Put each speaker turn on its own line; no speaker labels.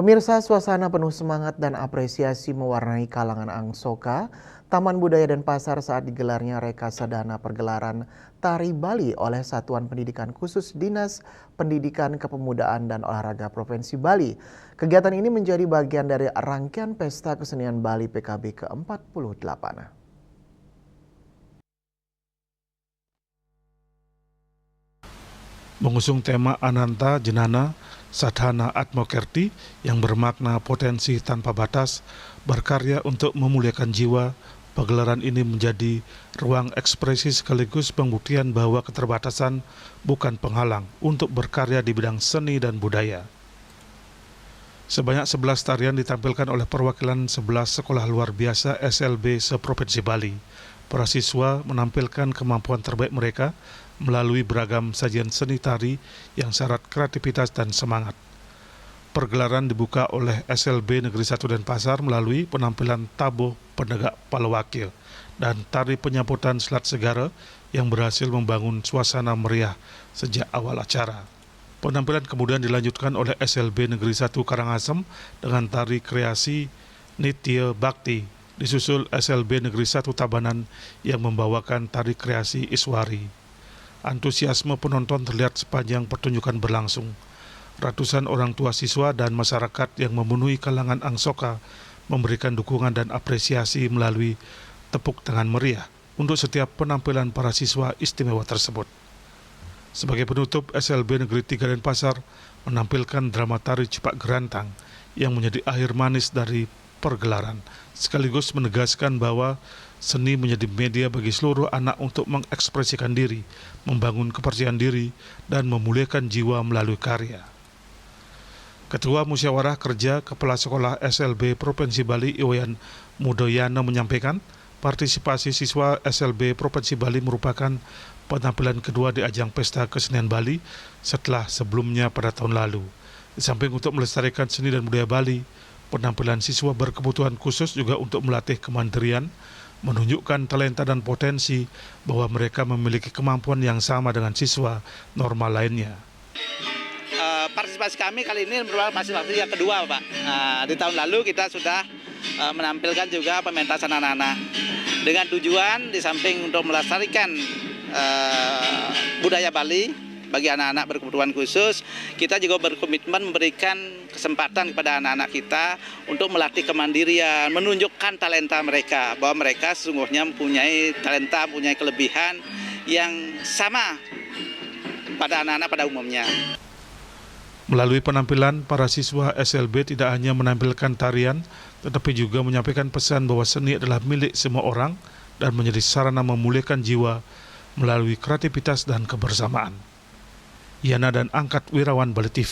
Pemirsa, suasana penuh semangat dan apresiasi mewarnai kalangan Angsoka, Taman Budaya dan Pasar saat digelarnya Reksadana Pergelaran Tari Bali oleh Satuan Pendidikan Khusus Dinas Pendidikan Kepemudaan dan Olahraga Provinsi Bali. Kegiatan ini menjadi bagian dari rangkaian Pesta Kesenian Bali PKB ke-48.
Mengusung tema Ananta Jenana Sadhana Atmokerti yang bermakna potensi tanpa batas, berkarya untuk memuliakan jiwa, pagelaran ini menjadi ruang ekspresi sekaligus pembuktian bahwa keterbatasan bukan penghalang untuk berkarya di bidang seni dan budaya. Sebanyak 11 tarian ditampilkan oleh perwakilan 11 sekolah luar biasa SLB se-Provinsi Bali. Para siswa menampilkan kemampuan terbaik mereka melalui beragam sajian seni tari yang syarat kreativitas dan semangat. Pergelaran dibuka oleh SLB Negeri 1 Denpasar melalui penampilan tabuh penegak palawakil dan tari penyambutan Selat Segara yang berhasil membangun suasana meriah sejak awal acara. Penampilan kemudian dilanjutkan oleh SLB Negeri 1 Karangasem dengan tari kreasi Nitya Bakti, disusul SLB Negeri 1 Tabanan yang membawakan tari kreasi Iswari. Antusiasme penonton terlihat sepanjang pertunjukan berlangsung. Ratusan orang tua siswa dan masyarakat yang memenuhi kalangan Angsoka memberikan dukungan dan apresiasi melalui tepuk tangan meriah untuk setiap penampilan para siswa istimewa tersebut. Sebagai penutup, SLB Negeri 3 Denpasar menampilkan drama tari Cepak Gerantang yang menjadi akhir manis dari pergelaran, sekaligus menegaskan bahwa seni menjadi media bagi seluruh anak untuk mengekspresikan diri, membangun kepercayaan diri, dan memuliakan jiwa melalui karya. Ketua Musyawarah Kerja Kepala Sekolah SLB Provinsi Bali Iwayan Mudoyana menyampaikan, partisipasi siswa SLB Provinsi Bali merupakan penampilan kedua di ajang Pesta Kesenian Bali setelah sebelumnya pada tahun lalu. Di samping untuk melestarikan seni dan budaya Bali, penampilan siswa berkebutuhan khusus juga untuk melatih kemandirian, menunjukkan talenta dan potensi bahwa mereka memiliki kemampuan yang sama dengan siswa normal lainnya.
Partisipasi kami kali ini merupakan partisipasi yang kedua, Pak. Di tahun lalu kita sudah menampilkan juga pementasan anak-anak dengan tujuan di samping untuk melestarikan budaya Bali bagi anak-anak berkebutuhan khusus, kita juga berkomitmen memberikan kesempatan kepada anak-anak kita untuk melatih kemandirian, menunjukkan talenta mereka, bahwa mereka sesungguhnya mempunyai talenta, mempunyai kelebihan yang sama pada anak-anak pada umumnya.
Melalui penampilan, para siswa SLB tidak hanya menampilkan tarian, tetapi juga menyampaikan pesan bahwa seni adalah milik semua orang dan menjadi sarana memuliakan jiwa melalui kreativitas dan kebersamaan. Yana dan Angkat Wirawan Bali TV.